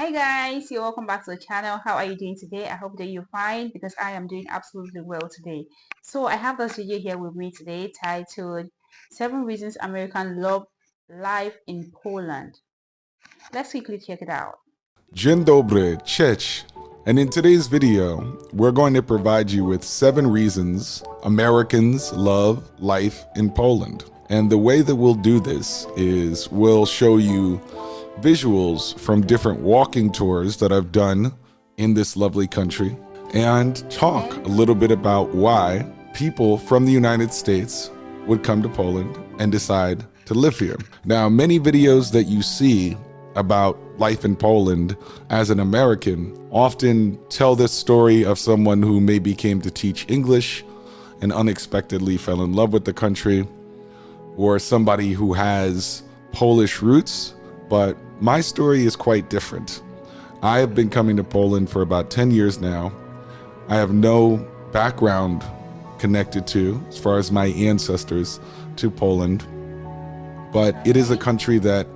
Hi guys, you're welcome back to the channel. How are you doing today? I hope that you're fine because I am doing absolutely well today. So I have this video here with me today titled 7 Reasons Americans Love Life in Poland. Let's quickly check it out. Dzień dobry, cześć. And in today's video, we're going to provide you with 7 reasons Americans love life in Poland. And the way that we'll do this is we'll show you visuals from different walking tours that I've done in this lovely country and talk a little bit about why people from the United States would come to Poland and decide to live here. Now, many videos that you see about life in Poland as an American often tell this story of someone who maybe came to teach English and unexpectedly fell in love with the country, or somebody who has Polish roots, but my story is quite different. I have been coming to Poland for about 10 years now. I have no background connected to, as far as my ancestors, to Poland, but it is a country that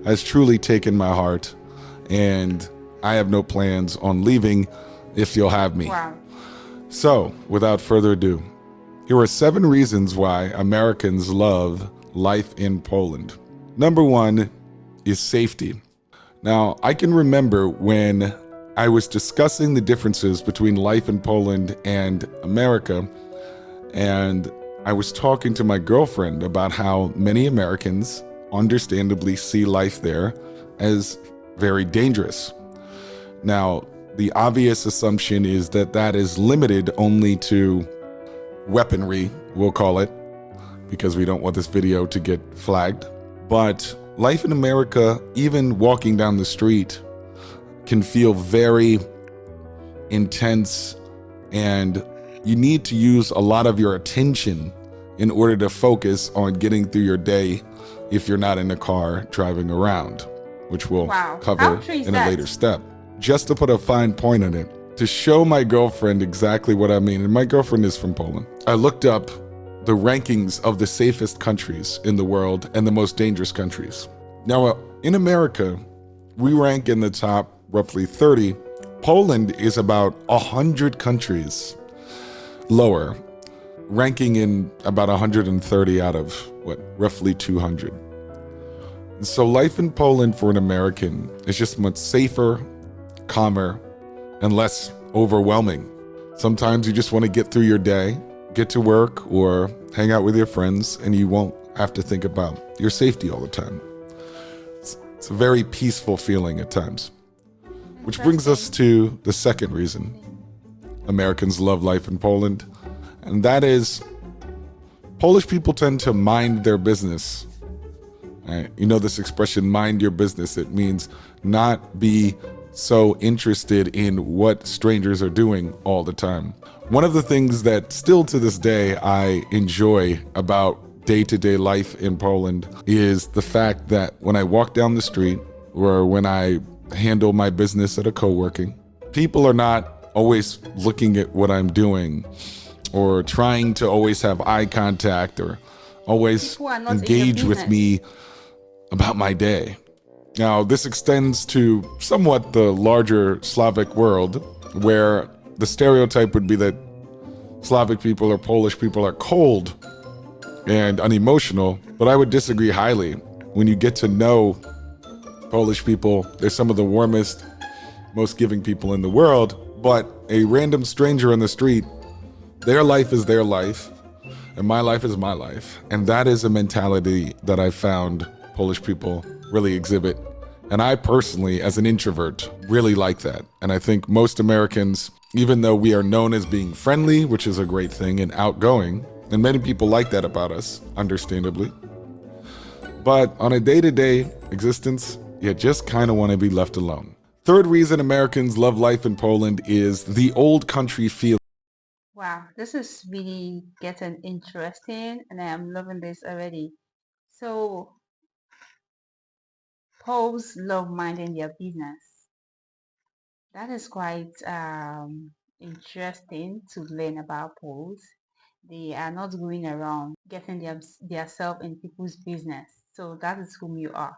has truly taken my heart, and I have no plans on leaving if you'll have me. Wow. So, without further ado, here are 7 reasons why Americans love life in Poland. Number 1 is safety. Now, I can remember when I was discussing the differences between life in Poland and America, and I was talking to my girlfriend about how many Americans understandably see life there as very dangerous. Now, the obvious assumption is that that is limited only to weaponry, we'll call it, because we don't want this video to get flagged. But life in America, even walking down the street, can feel very intense, and you need to use a lot of your attention in order to focus on getting through your day if you're not in a car driving around, which we'll cover in a later step. Just to put a fine point on it, to show my girlfriend exactly what I mean, and my girlfriend is from Poland, I looked up the rankings of the safest countries in the world and the most dangerous countries. Now, in America, we rank in the top roughly 30. Poland is about 100 countries lower, ranking in about 130 out of, roughly 200. So life in Poland for an American is just much safer, calmer, and less overwhelming. Sometimes you just want to get through your day, get to work, or hang out with your friends, and you won't have to think about your safety all the time. It's a very peaceful feeling at times. Which brings us to the second reason Americans love life in Poland, and that is Polish people tend to mind their business. Right? You know this expression, mind your business. It means not be so interested in what strangers are doing all the time. One of the things that still to this day I enjoy about day-to-day life in Poland is the fact that when I walk down the street or when I handle my business at a co-working, people are not always looking at what I'm doing or trying to always have eye contact or always engage with me about my day. Now, this extends to somewhat the larger Slavic world, where the stereotype would be that Slavic people or Polish people are cold and unemotional, but I would disagree highly. When you get to know Polish people, they're some of the warmest, most giving people in the world, but a random stranger in the street, their life is their life, and my life is my life. And that is a mentality that I found Polish people really exhibit. And I personally, as an introvert, really like that. And I think most Americans, even though we are known as being friendly, which is a great thing, and outgoing, and many people like that about us, understandably, but on a day-to-day existence, you just kind of want to be left alone. Third reason Americans love life in Poland is the old country feel. Wow, this is really getting interesting, and I'm loving this already. So, Poles love minding their business. That is quite interesting to learn about Poles. They are not going around getting themselves in people's business. So that is whom you are.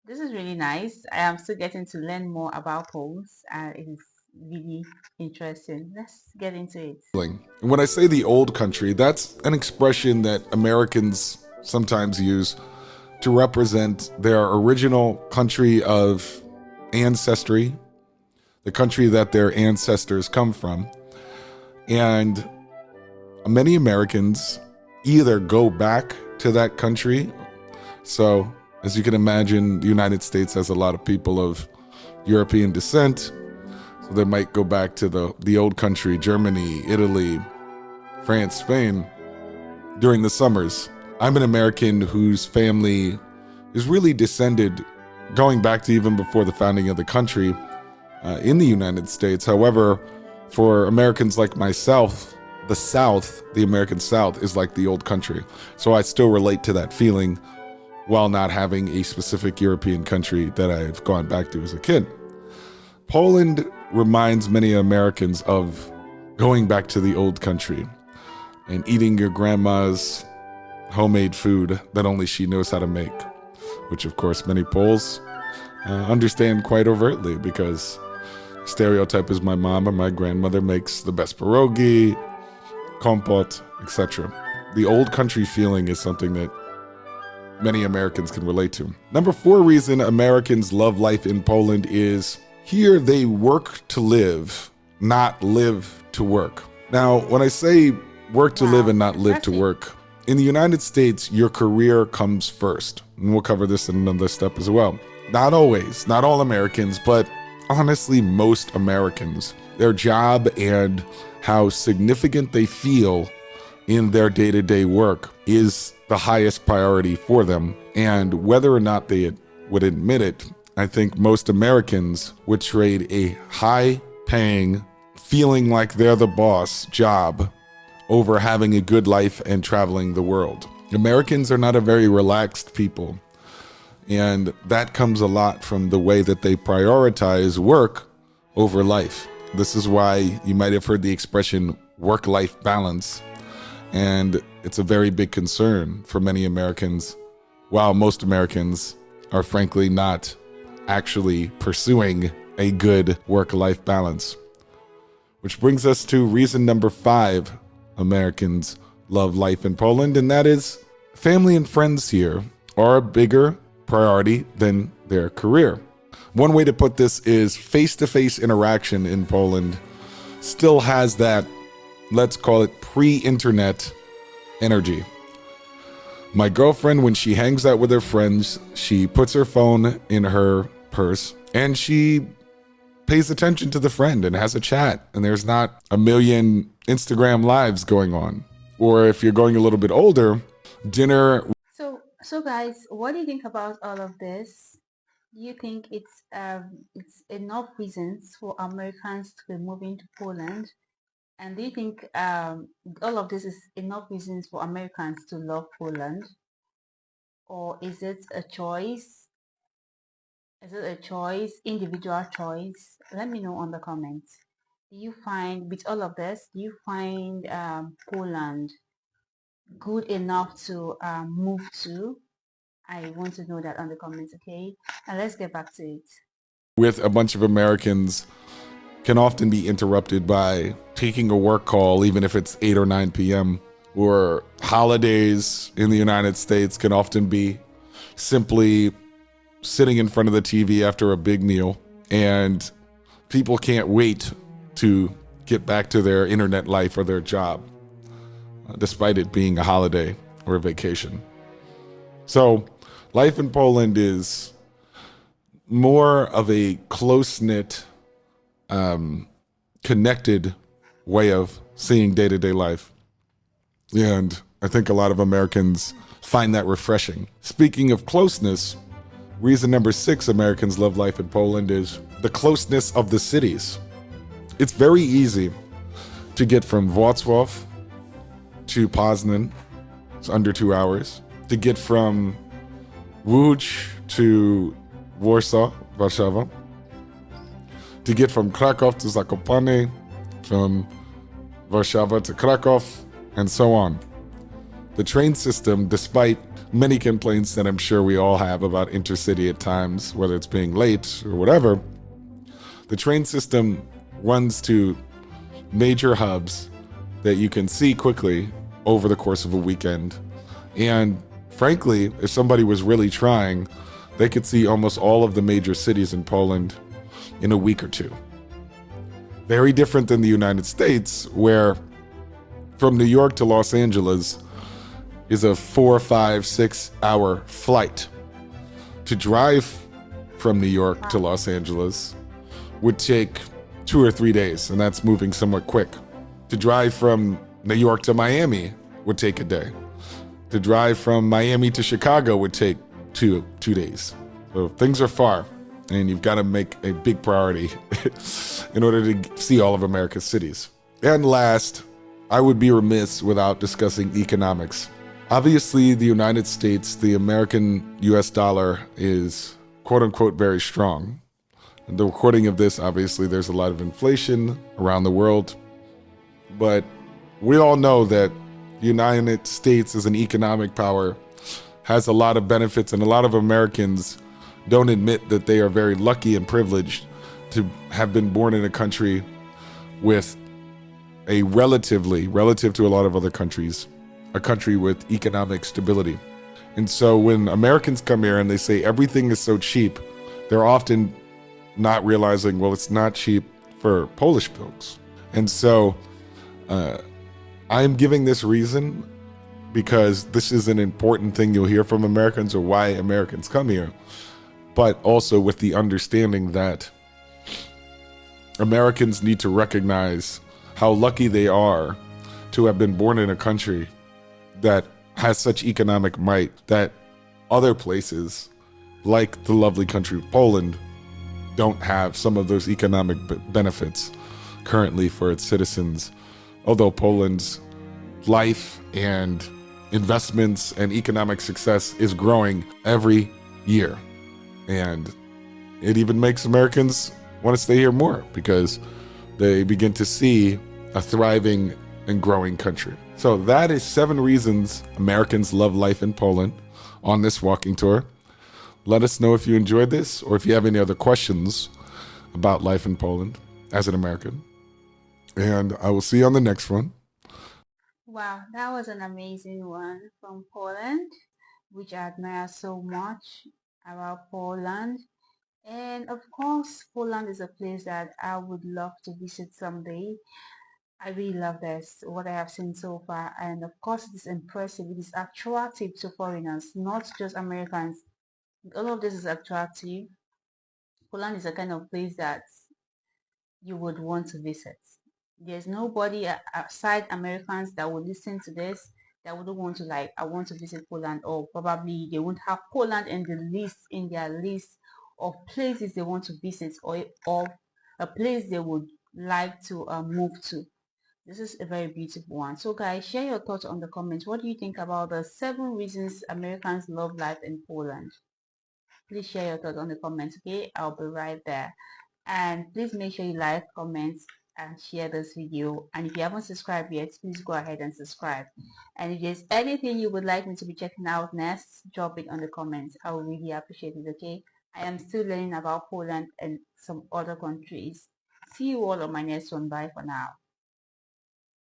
This is really nice. I am still getting to learn more about Poles, and it is really interesting. Let's get into it. And when I say the old country, that's an expression that Americans sometimes use to represent their original country of ancestry, the country that their ancestors come from. And many Americans either go back to that country. So, as you can imagine, the United States has a lot of people of European descent. So they might go back to the old country, Germany, Italy, France, Spain, during the summers. I'm an American whose family is really descended going back to even before the founding of the country in the United States. However, for Americans like myself, the South, the American South, is like the old country. So I still relate to that feeling while not having a specific European country that I've gone back to as a kid. Poland reminds many Americans of going back to the old country and eating your grandma's homemade food that only she knows how to make, which of course many Poles understand quite overtly, because stereotype is my mom or my grandmother makes the best pierogi, kompot, etc. The old country feeling is something that many Americans can relate to. Number 4 reason Americans love life in Poland is here they work to live, not live to work. Now, when I say work to live and not live to work, in the United States, your career comes first. And we'll cover this in another step as well. Not always, not all Americans, but honestly, most Americans, their job and how significant they feel in their day-to-day work is the highest priority for them. And whether or not they would admit it, I think most Americans would trade a high-paying, feeling like they're the boss job over having a good life and traveling the world. Americans are not a very relaxed people, and that comes a lot from the way that they prioritize work over life. This is why you might have heard the expression work-life balance, and it's a very big concern for many Americans, while most Americans are frankly not actually pursuing a good work-life balance. Which brings us to reason number 5 Americans love life in Poland, and that is family and friends here are a bigger priority than their career. One way to put this is face-to-face interaction in Poland still has that, let's call it pre-internet energy. My girlfriend, when she hangs out with her friends, she puts her phone in her purse and she pays attention to the friend and has a chat, and there's not a million Instagram lives going on. Or if you're going a little bit older, dinner. So guys, what do you think about all of this? Do you think it's enough reasons for Americans to be moving to Poland? And do you think all of this is enough reasons for Americans to love Poland? Or is it a choice? Is it a choice, individual choice? Let me know on the comments. Do you find, with all of this, do you find Poland good enough to move to? I want to know that on the comments, okay? And let's get back to it. With a bunch of Americans can often be interrupted by taking a work call, even if it's 8 or 9 p.m. Or holidays in the United States can often be simply sitting in front of the TV after a big meal, and people can't wait to get back to their internet life or their job, despite it being a holiday or a vacation. So life in Poland is more of a close-knit, connected way of seeing day-to-day life. And I think a lot of Americans find that refreshing. Speaking of closeness, reason number 6 Americans love life in Poland is the closeness of the cities. It's very easy to get from Wrocław to Poznan. It's under 2 hours. To get from Łódź to Warsaw, Warszawa. To get from Kraków to Zakopane, from Warszawa to Kraków, and so on. The train system, despite many complaints that I'm sure we all have about intercity at times, whether it's being late or whatever, the train system runs to major hubs that you can see quickly over the course of a weekend. And frankly, if somebody was really trying, they could see almost all of the major cities in Poland in a week or two. Very different than the United States, where from New York to Los Angeles is a 4, 5, 6 hour flight. To drive from New York to Los Angeles would take 2 or 3 days, and that's moving somewhat quick. To drive from New York to Miami would take a day. To drive from Miami to Chicago would take two days. So things are far, and you've got to make a big priority in order to see all of America's cities. And last, I would be remiss without discussing economics. Obviously, the United States, the American US dollar is quote unquote very strong. The recording of this, obviously, there's a lot of inflation around the world, but we all know that the United States as an economic power has a lot of benefits, and a lot of Americans don't admit that they are very lucky and privileged to have been born in a country with a relative to a lot of other countries, a country with economic stability. And so when Americans come here and they say everything is so cheap, they're often not realizing, well, it's not cheap for Polish folks. And so I'm giving this reason because this is an important thing you'll hear from Americans, or why Americans come here, but also with the understanding that Americans need to recognize how lucky they are to have been born in a country that has such economic might that other places, like the lovely country of Poland, don't have some of those economic benefits currently for its citizens. Although Poland's life and investments and economic success is growing every year. And it even makes Americans want to stay here more because they begin to see a thriving and growing country. So that is 7 reasons Americans love life in Poland on this walking tour. Let us know if you enjoyed this, or if you have any other questions about life in Poland as an American. And I will see you on the next one. Wow, that was an amazing one from Poland, which I admire so much about Poland. And of course, Poland is a place that I would love to visit someday. I really love this, what I have seen so far. And of course, it is impressive. It is attractive to foreigners, not just Americans. All of this is attractive. Poland is a kind of place that you would want to visit. There's nobody outside Americans that would listen to this that wouldn't want to, like, I want to visit Poland, or probably they won't have Poland in the list, in their list of places they want to visit, or a place they would like to move to. This is a very beautiful one. So guys, share your thoughts on the comments. What do you think about the 7 reasons Americans love life in Poland? Please share your thoughts on the comments. Okay, I'll be right there. And please make sure you like, comment, and share this video. And if you haven't subscribed yet, please go ahead and subscribe. And if there's anything you would like me to be checking out next, drop it on the comments. I would really appreciate it. Okay, I am still learning about Poland and some other countries. See you all on my next one. Bye for now.